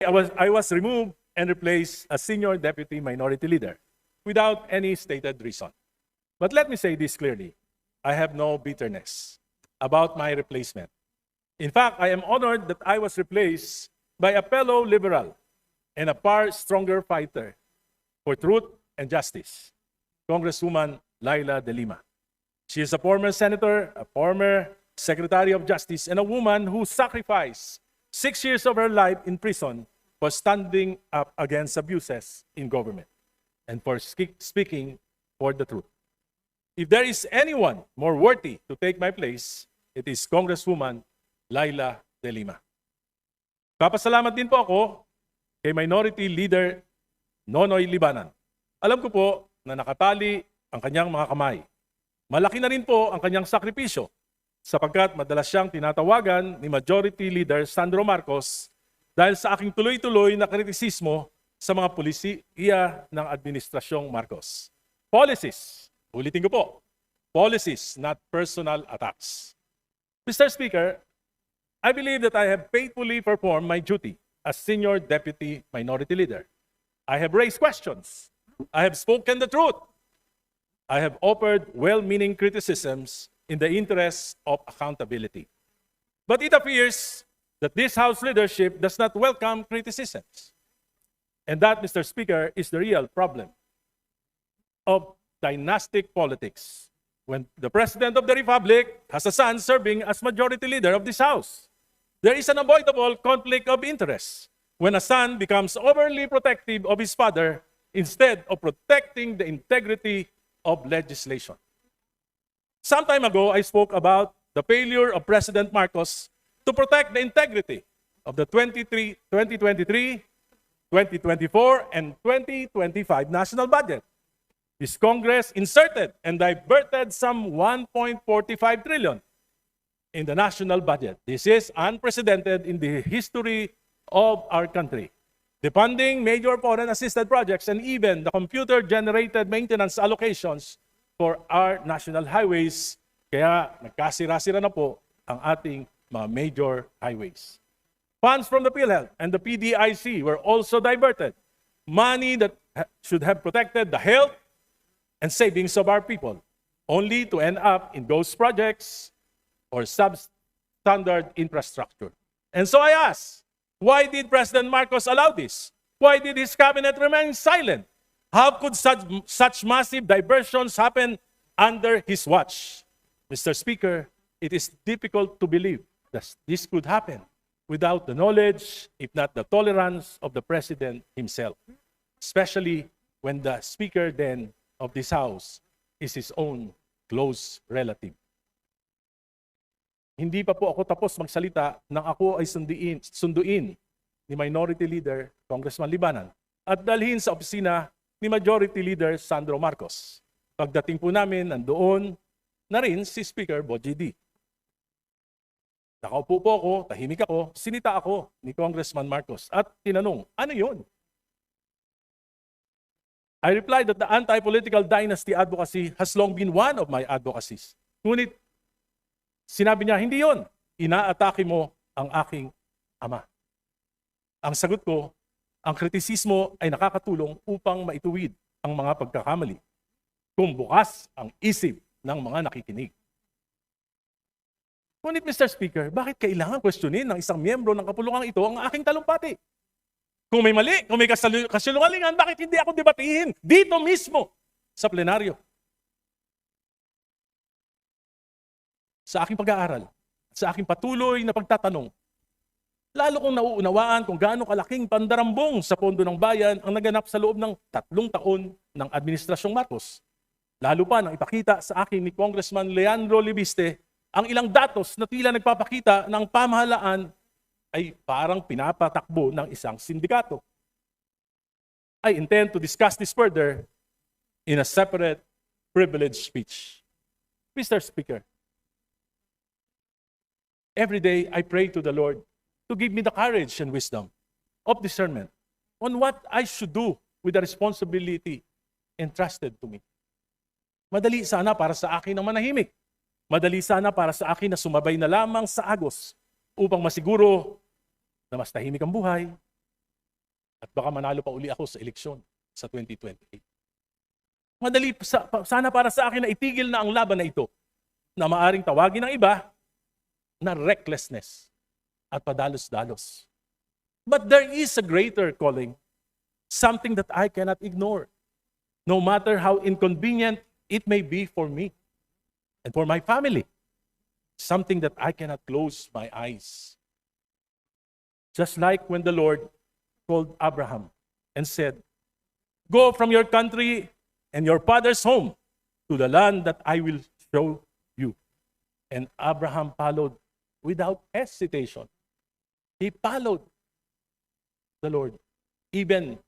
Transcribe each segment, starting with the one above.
I was removed and replaced as Senior Deputy Minority Leader without any stated reason. But let me say this clearly. I have no bitterness about my replacement. In fact, I am honored that I was replaced by a fellow liberal and a far stronger fighter for truth and justice, Congresswoman Laila De Lima. She is a former senator, a former Secretary of Justice, and a woman who sacrificed 6 years of her life in prison for standing up against abuses in government and for speaking for the truth. If there is anyone more worthy to take my place, it is Congresswoman Laila De Lima. Papasalamat din po ako kay Minority Leader Nonoy Libanan. Alam ko po na nakatali ang kanyang mga kamay. Malaki na rin po ang kanyang sakripisyo sapagkat madalas siyang tinatawagan ni Majority Leader Sandro Marcos dahil sa aking tuloy-tuloy na kritisismo sa mga polisiya ng Administrasyong Marcos. Policies, ulitin ko po, policies, not personal attacks. Mr. Speaker, I believe that I have faithfully performed my duty as Senior Deputy Minority Leader. I have raised questions. I have spoken the truth. I have offered well-meaning criticisms in the interest of accountability. But it appears that this House leadership does not welcome criticisms. And that, Mr. Speaker, is the real problem of dynastic politics. When the President of the Republic has a son serving as Majority Leader of this House, there is an unavoidable conflict of interest when a son becomes overly protective of his father instead of protecting the integrity of legislation. Some time ago, I spoke about the failure of President Marcos to protect the integrity of the 2023, 2024, and 2025 national budget. This Congress inserted and diverted some 1.45 trillion in the national budget. This is unprecedented in the history of our country. The funding major foreign assisted projects and even the computer-generated maintenance allocations for our national highways. Kaya nagkasira-sira na po ang ating mga major highways. Funds from the PhilHealth and the PDIC were also diverted. Money that should have protected the health and savings of our people, only to end up in those projects or substandard infrastructure. And so I ask, why did President Marcos allow this? Why did his cabinet remain silent? How could such massive diversions happen under his watch? Mr. Speaker, it is difficult to believe that this could happen without the knowledge, if not the tolerance, of the President himself, especially when the Speaker then of this House is his own close relative. Hindi pa po ako tapos magsalita nang ako ay sunduin ni Minority Leader Congressman Libanan at dalhin sa opisina ni Majority Leader Sandro Marcos. Pagdating po namin, nandoon na rin si Speaker Bogie D. Nakaupo po ako, tahimik ako, sinita ako ni Congressman Marcos at tinanong, ano yun? I replied that the anti-political dynasty advocacy has long been one of my advocacies. Ngunit sinabi niya, hindi yun. Inaatake mo ang aking ama. Ang sagot ko, ang kritisismo ay nakakatulong upang maituwid ang mga pagkakamali kung bukas ang isip ng mga nakikinig. Ngunit Mr. Speaker, bakit kailangan questionin ng isang miyembro ng kapulungan ito ang aking talumpati? Kung may mali, kung may kasinungalingan, bakit hindi ako debatihin dito mismo sa plenaryo? Sa aking pag-aaral, sa aking patuloy na pagtatanong, lalo kong nauunawaan kung gaano kalaking pandarambong sa pondo ng bayan ang naganap sa loob ng 3 taon ng Administrasyong Marcos. Lalo pa nang ipakita sa akin ni Congressman Leandro Libiste ang ilang datos na tila nagpapakita ng pamahalaan ay parang pinapatakbo ng isang sindikato. I intend to discuss this further in a separate privileged speech. Mr. Speaker, every day I pray to the Lord to give me the courage and wisdom of discernment on what I should do with the responsibility entrusted to me. Madali sana para sa akin ang manahimik. Madali sana para sa akin na sumabay na lamang sa agos upang masiguro na mas tahimik ang buhay, At baka manalo pa uli ako sa eleksyon sa 2028. Sana para sa akin na itigil na ang laban na ito na maaring tawagin ng iba na recklessness at padalos-dalos. But there is a greater calling, something that I cannot ignore, no matter how inconvenient it may be for me and for my family. Something that I cannot close my eyes. Just like when the Lord called Abraham and said, "Go from your country and your father's home to the land that I will show you." And Abraham followed without hesitation. He followed the Lord. Even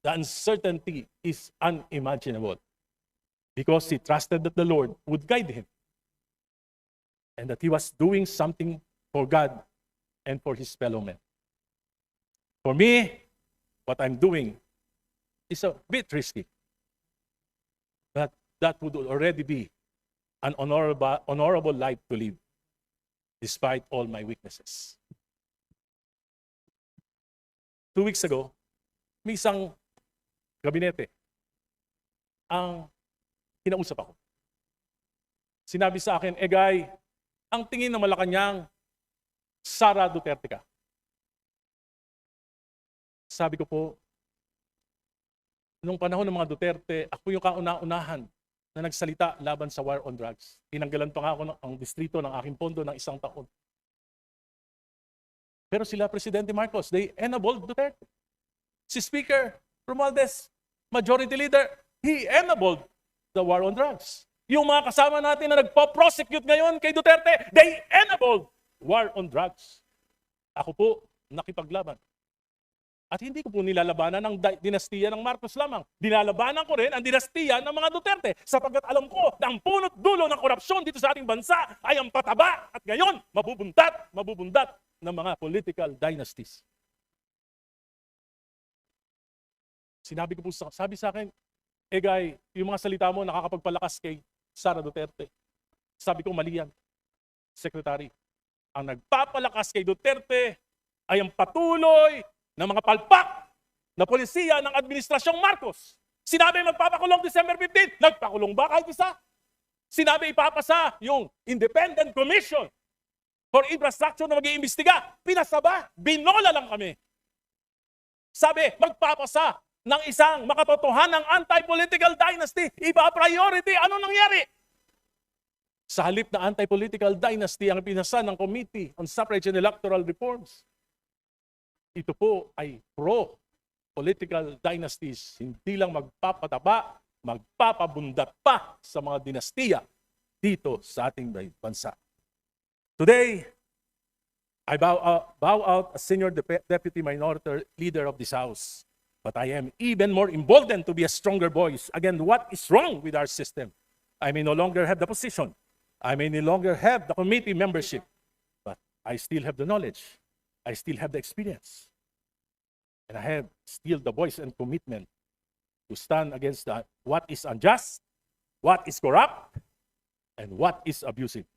the uncertainty is unimaginable because he trusted that the Lord would guide him and that he was doing something for God and for his fellow men. For me, what I'm doing is a bit risky, but that would already be an honorable life to live despite all my weaknesses. 2 weeks ago, may isang gabinete ang kinausap ako. Sinabi sa akin, Egay, ang tingin ng Malacanang, Sara Duterte ka. Sabi ko po, nung panahon ng mga Duterte, ako yung kauna-unahan na nagsalita laban sa war on drugs. Tinanggalan pa nga ako ang distrito ng aking pondo ng 1 taon. Pero sila, Presidente Marcos, they enabled Duterte. Si Speaker Romualdez, Majority Leader, he enabled the war on drugs. Yung mga kasama natin na nagpo-prosecute ngayon kay Duterte, they enabled war on drugs. Ako po, nakipaglaban. At hindi ko po nilalabanan ang dinastiya ng Marcos lamang. Dinalabanan ko rin ang dinastiya ng mga Duterte sapagkat alam ko na ang punot dulo ng korupsyon dito sa ating bansa ay ang pataba at ngayon mabubundat ng mga political dynasties. Sabi sa akin, Egay, yung mga salita mo nakakapagpalakas kay Sara Duterte. Sabi ko, mali yan, Secretary. Ang nagpapalakas kay Duterte ay ang patuloy ng mga palpak na polisiya ng Administrasyong Marcos. Sinabi magpapakulong December 15, nagpakulong ba kahit isa? Sinabi ipapasa yung Independent Commission for Infrastructure na mag-iimbestiga. Pinasa ba? Binola lang kami. Sabi, magpapasa ng isang makatotohanang anti-political dynasty. Iba priority. Ano nangyari? Sa halip na anti-political dynasty ang pinasa ng Committee on Suffrage and Electoral Reforms. Ito po ay pro-political dynasties. Hindi lang magpapataba, magpapabundat pa sa mga dinastiya dito sa ating bansa. Today, I bow out as Senior Deputy Minority Leader of this House. But I am even more emboldened to be a stronger voice against what is wrong with our system. I may no longer have the position. I may no longer have the committee membership. But I still have the knowledge. I still have the experience. And I have still the voice and commitment to stand against what is unjust, what is corrupt, and what is abusive.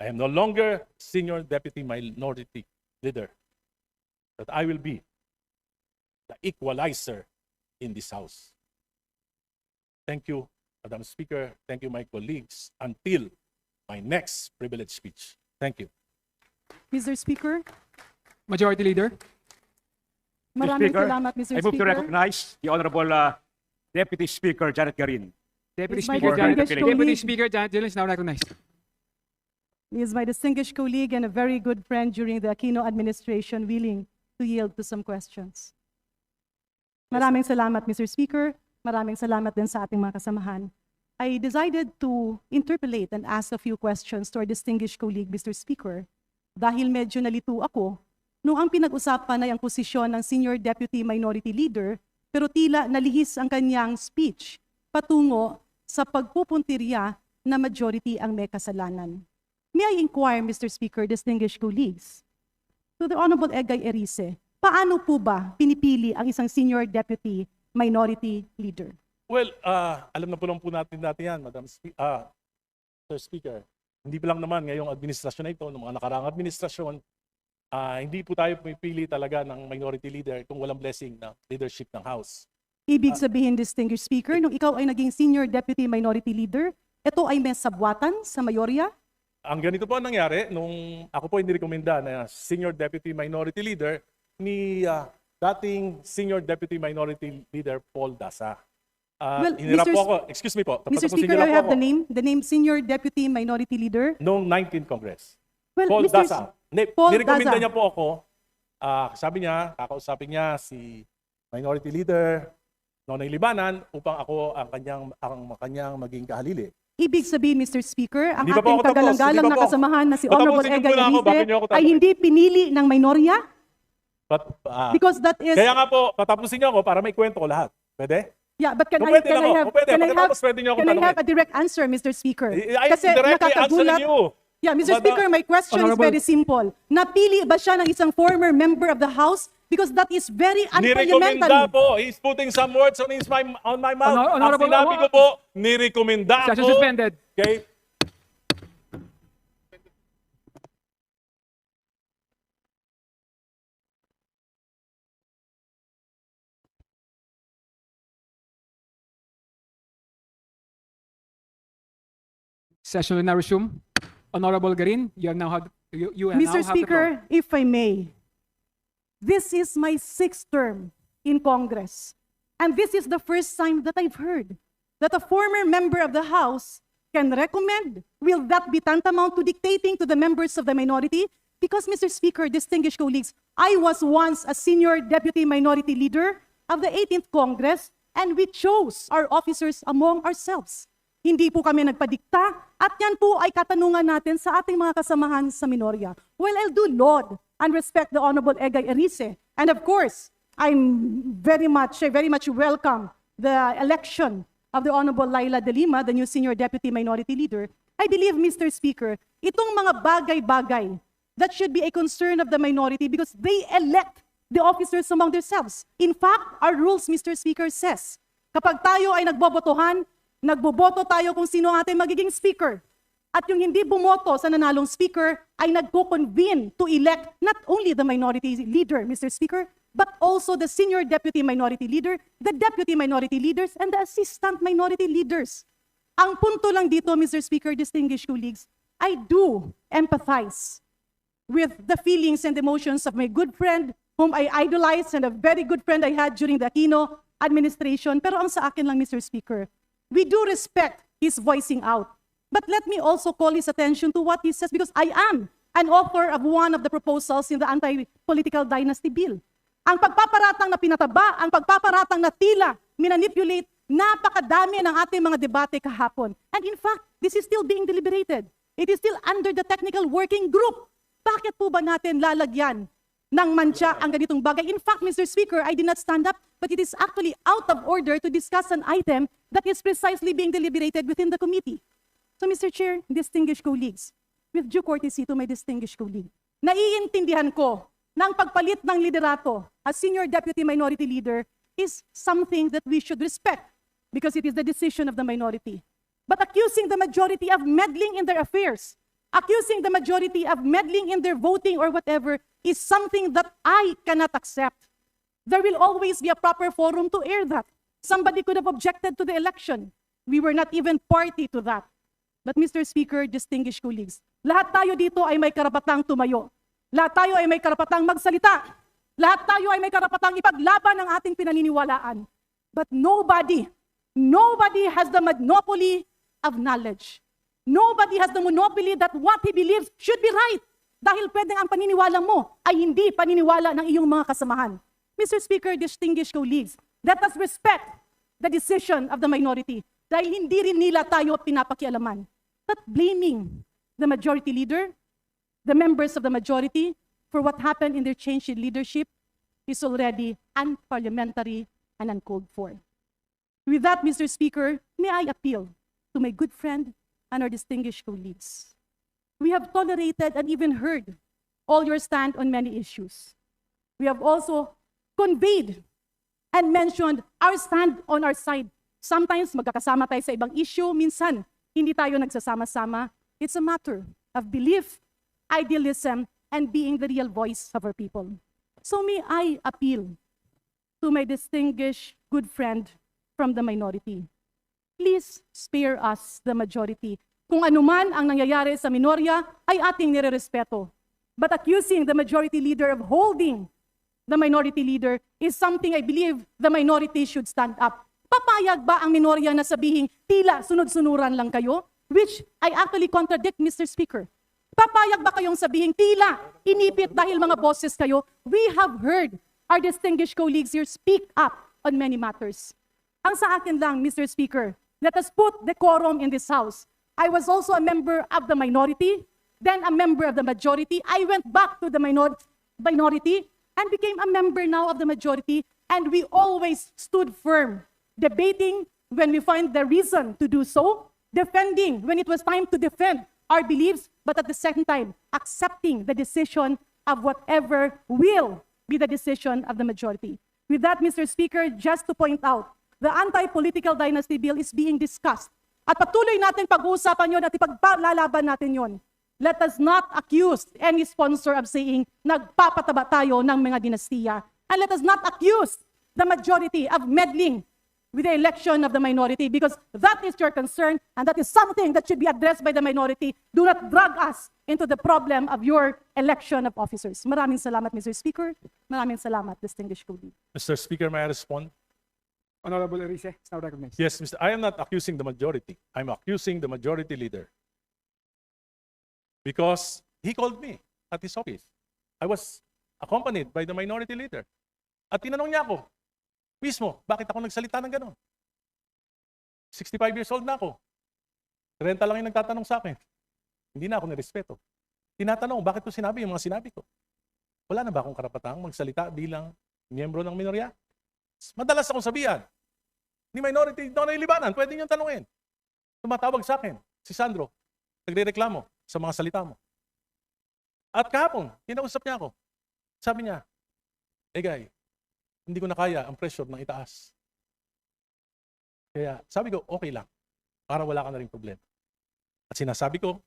I am no longer Senior Deputy Minority Leader, but I will be the equalizer in this House. Thank you, Madam Speaker. Thank you, my colleagues, until my next privilege speech. Thank you. Mr. Speaker, Majority Leader, maraming Speaker, salamat, Mr. I move to Speaker. recognize the Honorable Deputy Speaker Janet Garin. Deputy Is my Speaker Janet, distinguished Deputy colleague- Speaker Janet Dillon is now recognized. He is my distinguished colleague and a very good friend during the Aquino administration, willing to yield to some questions. Maraming salamat, Mr. Speaker. Maraming salamat din sa ating mga kasamahan. I decided to interpolate and ask a few questions to our distinguished colleague, Mr. Speaker, dahil medyo nalito ako nung ang pinag-usapan ay ang posisyon ng Senior Deputy Minority Leader, pero tila nalihis ang kanyang speech patungo sa pagpupuntirya na majority ang may kasalanan. May I inquire, Mr. Speaker, distinguished colleagues, to the Honorable Egay Erice, paano po ba pinipili ang isang Senior Deputy Minority Leader? Well, alam na po natin yan, Sir Speaker. Hindi pa lang naman ngayong administrasyon na ito, ng mga nakaraang administrasyon, Hindi po tayo pumipili talaga ng minority leader kung walang blessing ng leadership ng House. Ibig sabihin, distinguished speaker, nung ikaw ay naging senior deputy minority leader, ito ay may sabwatan sa mayorya? Ang ganito po ang nangyari nung ako po inirekomenda na senior deputy minority leader ni dating senior deputy minority leader Paul Dasa. Well, Hinirap Mr. po ako, excuse me po, Mr. tapos Speaker, hinirap I po have ako the name senior deputy minority leader. noong 19th Congress. Well, Paul Mr. Dasa. Paul Nirekomenda Daza. niya po ako. Sabi niya, kakausapin niya si minority leader Nonoy Libanan upang ako ang kanyang maging kahalili. Ibig sabihin, Mr. Speaker, ang Hindi pa po ating ako tapos. kagalang-galang Hindi pa na po. kasamahan na si Patapusin Honorable niyo Egay muna ako, bakit niyo ako Erice ay tatanungin? hindi pinili ng minorya? But, Because that is... kaya nga po, patapusin niyo ako para may kwento ko lahat. Pwede? Yeah, but can Kung I, pwede can lang I ako, have, kung pwede, can I have, pagkatapos pwede niyo ako can I have tanungin. a direct answer, Mr. Speaker? I am Kasi directly answering nakakagulat. you. Yeah, Mr. But, Speaker, my question is Honorable- very simple. Napili ba siya ng isang former member of the House? Because that is very Nirekomenda unparliamentary. po. He's putting some words on my mouth. Honorable- Ang sinabi ko po, nirekomenda Session ko. suspended. Okay? Session will now resume. Honorable Garin, you have now had you have now Mr. have the floor. Speaker, if I may, this is my 6th term in Congress. And this is the first time that I've heard that a former member of the House can recommend. Will that be tantamount to dictating to the members of the minority? Because, Mr. Speaker, distinguished colleagues, I was once a senior deputy minority leader of the 18th Congress, and we chose our officers among ourselves. Hindi po kami nagpadikta at yan po ay katanungan natin sa ating mga kasamahan sa minorya. Well, I'll do laud and respect the Honorable Egay Erice. And of course, I very much welcome the election of the Honorable Laila De Lima, the new Senior Deputy Minority Leader. I believe, Mr. Speaker, itong mga bagay-bagay that should be a concern of the minority because they elect the officers among themselves. In fact, our rules, Mr. Speaker, says, kapag tayo ay nagbobotohan, nagboboto tayo kung sino ang ating magiging speaker. At yung hindi bumoto sa nanalong speaker ay nagko-convene to elect not only the minority leader, Mr. Speaker, but also the senior deputy minority leader, the deputy minority leaders, and the assistant minority leaders. Ang punto lang dito, Mr. Speaker, distinguished colleagues, I do empathize with the feelings and emotions of my good friend whom I idolized and a very good friend I had during the Aquino administration. Pero ang sa akin lang, Mr. Speaker, we do respect his voicing out. But let me also call his attention to what he says because I am an author of one of the proposals in the anti-political dynasty bill. Ang pagpaparatang na pinataba, ang pagpaparatang na tila, minanipulate, napakadami ng ating mga debate kahapon. And in fact, this is still being deliberated. It is still under the technical working group. Bakit po ba natin lalagyan ng mantsa ang ganitong bagay? In fact, Mr. Speaker, I did not stand up, but it is actually out of order to discuss an item that is precisely being deliberated within the committee. So, Mr. Chair, distinguished colleagues, with due courtesy to my distinguished colleague, naiintindihan ko na ang pagpalit ng liderato as Senior Deputy Minority Leader is something that we should respect because it is the decision of the minority. But accusing the majority of meddling in their affairs, accusing the majority of meddling in their voting or whatever is something that I cannot accept. There will always be a proper forum to air that. Somebody could have objected to the election. We were not even party to that. But Mr. Speaker, distinguished colleagues, lahat tayo dito ay may karapatang tumayo. Lahat tayo ay may karapatang magsalita. Lahat tayo ay may karapatang ipaglaban ang ating pinaniniwalaan. But nobody has the monopoly of knowledge. Nobody has the monopoly that what he believes should be right. Dahil pwedeng ang paniniwala mo ay hindi paniniwala ng iyong mga kasamahan. Mr. Speaker, distinguished colleagues, let us respect the decision of the minority dahil hindi rin nila tayo pinapakialaman. But blaming the majority leader, the members of the majority, for what happened in their change in leadership is already unparliamentary and uncalled for. With that, Mr. Speaker, may I appeal to my good friend and our distinguished colleagues. We have tolerated and even heard all your stand on many issues. We have also conveyed and mentioned our stand on our side. Sometimes magkakasama tayo sa ibang issue, minsan hindi tayo nagsasama-sama. It's a matter of belief, idealism, and being the real voice of our people. So may I appeal to my distinguished good friend from the minority. Please spare us, the majority. Kung anuman ang nangyayari sa minorya ay ating nirerespeto. But accusing the majority leader of holding the minority leader is something I believe the minority should stand up. Papayag ba ang minorya na sabihing tila sunod-sunuran lang kayo? Which I actually contradict, Mr. Speaker. Papayag ba kayong sabihing tila inipit dahil mga boses kayo? We have heard our distinguished colleagues here speak up on many matters. Ang sa akin lang, Mr. Speaker, let us put decorum in this House. I was also a member of the minority, then a member of the majority. I went back to the minority and became a member now of the majority, and we always stood firm, debating when we find the reason to do so, defending when it was time to defend our beliefs, but at the same time, accepting the decision of whatever will be the decision of the majority. With that, Mr. Speaker, just to point out, the anti-political dynasty bill is being discussed. At patuloy natin pag-uusapan yun at ipaglalaban natin yun. Let us not accuse any sponsor of saying nagpapataba tayo ng mga dinastiya. And let us not accuse the majority of meddling with the election of the minority, because that is your concern and that is something that should be addressed by the minority. Do not drag us into the problem of your election of officers. Maraming salamat, Mr. Speaker. Maraming salamat, distinguished colleague. Mr. Speaker, may I respond? Honorable Erice is now recognized. Yes, Mr. I am not accusing the majority. I'm accusing the majority leader. Because he called me at his office. I was accompanied by the minority leader. At tinanong niya ako, mismo, bakit ako nagsalita ng gano'n? 65 years old na ako. 30 lang yung nagtatanong sa akin. Hindi na ako nirespeto. Tinatanong, bakit ko sinabi yung mga sinabi ko? Wala na ba akong karapatang magsalita bilang miyembro ng minorya? Madalas akong sabihan, ni minority, Donay Libanan, pwede niyong tanungin. Tumatawag sa akin, si Sandro, nagre-reklamo sa mga salita mo. At kahapon, kinausap niya ako. Sabi niya, Egay, hindi ko na kaya ang pressure ng itaas. Kaya sabi ko, okay lang, para wala ka na rin problema. At sinasabi ko,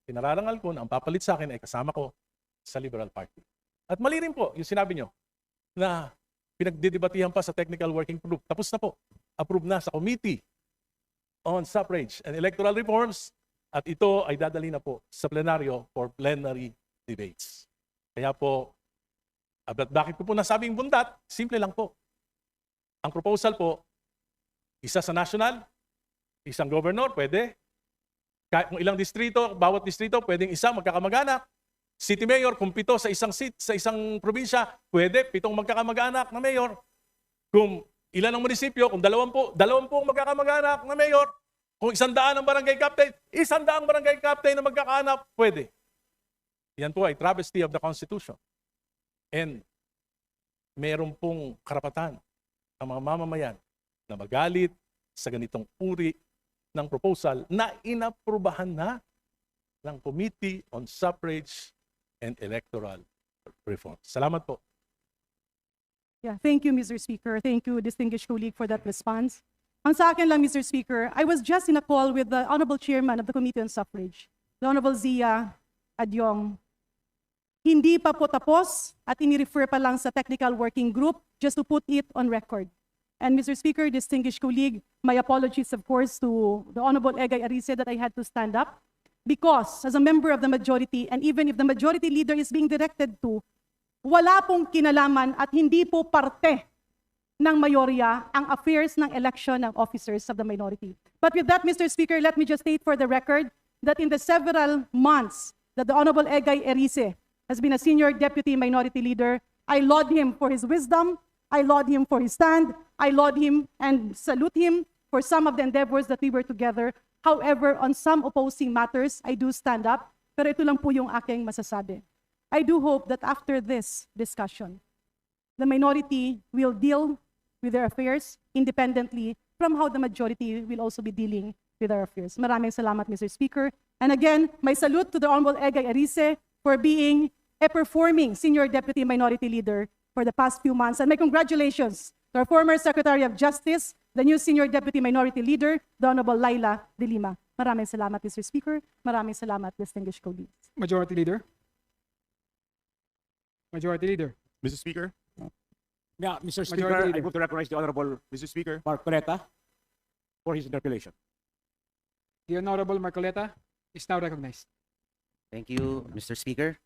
pinararangal ko na ang papalit sa akin ay kasama ko sa Liberal Party. At mali rin po yung sinabi nyo na pinagdidebatihan pa sa technical working group. Tapos na po. Approved na sa Committee on Suffrage and Electoral Reforms. At ito ay dadali na po sa plenaryo for plenary debates. Kaya po, bakit ko po nasabing bundat? Simple lang po. Ang proposal po, isa sa national, isang governor, pwede. Kahit kung ilang distrito, bawat distrito, pwedeng isa magkakamag-anak. City mayor, kung 7 sa isang seat, sa isang probinsya, pwede 7 magkakamag-anak na mayor. Kung ilan ang munisipyo, kung 20 magkakamag-anak na mayor, kung 100 ang barangay captain, 100 barangay captain na magkakaanak, pwede. Yan po ay travesty of the Constitution. And meron pong karapatan ang mga mamamayan na magalit sa ganitong uri ng proposal na inaprubahan na ng Committee on Suffrage and Electoral Reform. Salamat po. Yeah, thank you, Mr. Speaker. Thank you, distinguished colleague, for that response. Ang sa akin lang, Mr. Speaker, I was just in a call with the Honorable Chairman of the Committee on Suffrage, the Honorable Zia Adyong. Hindi pa po tapos at ini-refer pa lang sa technical working group just to put it on record. And Mr. Speaker, distinguished colleague, my apologies, of course, to the Honorable Egay Arice that I had to stand up. Because as a member of the majority, and even if the majority leader is being directed to, wala pong kinalaman at hindi po parte ng mayorya ang affairs ng election ng officers of the minority. But with that, Mr. Speaker, let me just state for the record that in the several months that the Honorable Egay Arice has been a senior deputy minority leader, I laud him for his wisdom, I laud him for his stand, I laud him and salute him for some of the endeavors that we were together. However, on some opposing matters, I do stand up, pero ito lang po yung aking masasabi. I do hope that after this discussion, the minority will deal with their affairs independently from how the majority will also be dealing with our affairs. Maraming salamat, Mr. Speaker. And again, my salute to the Honorable Egay Arice for being a performing senior deputy minority leader for the past few months. And my congratulations to our former Secretary of Justice, the new senior deputy minority leader, the Honorable Laila De Lima. Maraming salamat, Mr. Speaker. Maraming salamat, distinguished colleagues. Majority Leader. Majority Leader. Mr. Speaker, Yeah, Mr. Majority Speaker, I Leader. would recognize the Honorable Mr. Speaker, Marcoleta for his interpellation. The Honorable Marcoleta is now recognized. Thank you, Mr. Speaker.